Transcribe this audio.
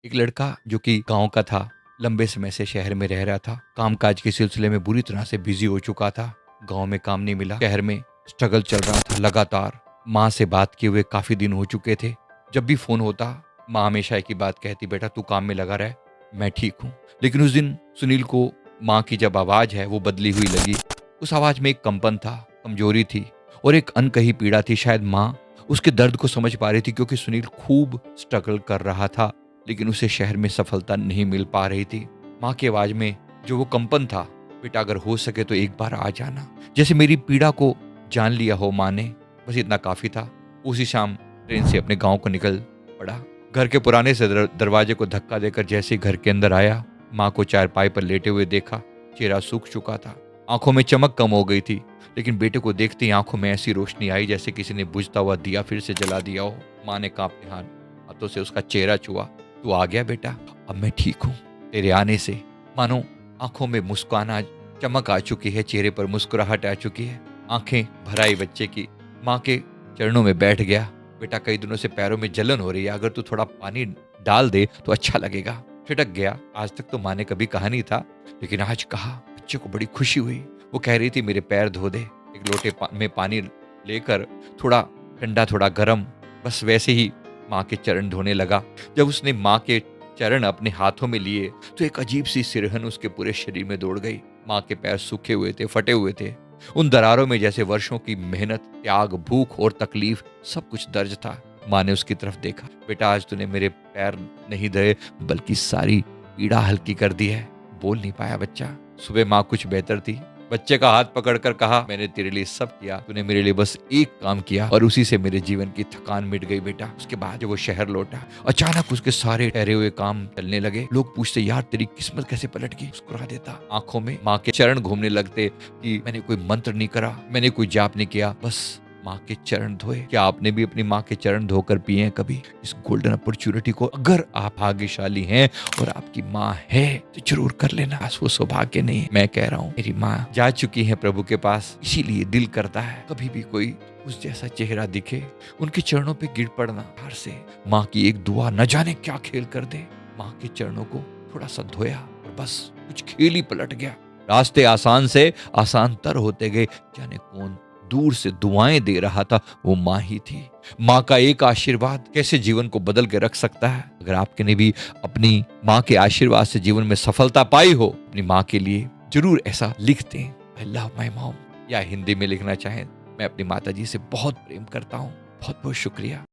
एक लड़का जो कि गांव का था, लंबे समय से शहर में रह रहा था। कामकाज के सिलसिले में बुरी तरह से बिजी हो चुका था। गांव में काम नहीं मिला, शहर में स्ट्रगल चल रहा था लगातार। माँ से बात किए हुए काफी दिन हो चुके थे। जब भी फोन होता, माँ हमेशा एक ही बात कहती, बेटा तू काम में लगा रह, मैं ठीक हूँ। लेकिन उस दिन सुनील को माँ की जब आवाज है वो बदली हुई लगी। उस आवाज में एक कंपन था, कमजोरी थी और एक अनकही पीड़ा थी। शायद माँ उसके दर्द को समझ पा रही थी, क्योंकि सुनील खूब स्ट्रगल कर रहा था, लेकिन उसे शहर में सफलता नहीं मिल पा रही थी। माँ की आवाज में जो वो कंपन था, बेटा अगर हो सके तो एक बार आ जाना। जैसे मेरी पीड़ा को जान लिया हो माँ ने, बस इतना काफी था। उसी शाम ट्रेन से अपने गांव को निकल पड़ा। घर के पुराने से दरवाजे को धक्का देकर जैसे ही घर के अंदर आया, माँ को चारपाई पर लेटे हुए देखा। चेहरा सूख चुका था, आंखों में चमक कम हो गई थी, लेकिन बेटे को देखते ही आंखों में ऐसी रोशनी आई जैसे किसी ने बुझता हुआ दिया फिर से जला दिया हो। माँ ने कांपते हाथों से उसका चेहरा छुआ। तू आ गया बेटा, अब मैं ठीक हूँ। तेरे आने से मानो आंखों में मुस्कान आ चमक आ चुकी है, चेहरे पर मुस्कुराहट आ चुकी है। आंखें भर आई बच्चे की, माँ के चरणों में बैठ गया। बेटा कई दिनों से पैरों में जलन हो रही है, अगर तू थोड़ा पानी डाल दे तो अच्छा लगेगा। छिटक गया। आज तक तो माँ ने कभी कहा नहीं था, लेकिन आज कहा। बच्चे को बड़ी खुशी हुई। वो कह रही थी मेरे पैर धो दे। एक लोटे में पानी लेकर, थोड़ा ठंडा थोड़ा गर्म, बस वैसे ही माँ के चरण धोने लगा। जब उसने माँ के चरण अपने हाथों में लिए तो एक अजीब सी सिरहन उसके पूरे शरीर में दौड़ गई। माँ के पैर सूखे हुए थे, फटे हुए थे। उन दरारों में जैसे वर्षों की मेहनत, त्याग, भूख और तकलीफ सब कुछ दर्ज था। माँ ने उसकी तरफ देखा। बेटा आज तूने मेरे पैर नहीं धोए, बल्कि सारी पीड़ा हल्की कर दी है। बोल नहीं पाया बच्चा। सुबह माँ कुछ बेहतर थी। बच्चे का हाथ पकड़कर कहा, मैंने तेरे लिए सब किया, तूने मेरे लिए बस एक काम किया और उसी से मेरे जीवन की थकान मिट गई बेटा। उसके बाद जब वो शहर लौटा, अचानक उसके सारे ठहरे हुए काम चलने लगे। लोग पूछते, यार तेरी किस्मत कैसे पलट गई? मुस्कुरा देता। आंखों में माँ के चरण घूमने लगते कि मैंने कोई मंत्र नहीं करा, मैंने कोई जाप नहीं किया, बस माँ के चरण धोए। क्या आपने भी अपनी माँ के चरण धोकर पिए हैं कभी? इस गोल्डन अपॉर्चुनिटी को अगर आप भाग्यशाली हैं और आपकी माँ है तो जरूर कर लेना। वो सौभाग्य नहीं, मैं कह रहा हूँ मेरी माँ जा चुकी है प्रभु के पास, इसीलिए दिल करता है कभी भी कोई उस जैसा चेहरा दिखे, उनके चरणों पे गिर पड़ना। हार से माँ की एक दुआ न जाने क्या खेल कर दे। माँ के चरणों को थोड़ा सा धोया और बस कुछ खेल ही पलट गया। रास्ते आसान से आसान तर होते गए। जाने कौन दूर से दुआएं दे रहा था, वो माँ ही थी। माँ का एक आशीर्वाद कैसे जीवन को बदल के रख सकता है। अगर आपने भी अपनी माँ के आशीर्वाद से जीवन में सफलता पाई हो, अपनी माँ के लिए जरूर ऐसा लिख दें, आई लव माई मॉम, या हिंदी में लिखना चाहें, मैं अपनी माता जी से बहुत प्रेम करता हूँ। बहुत बहुत शुक्रिया।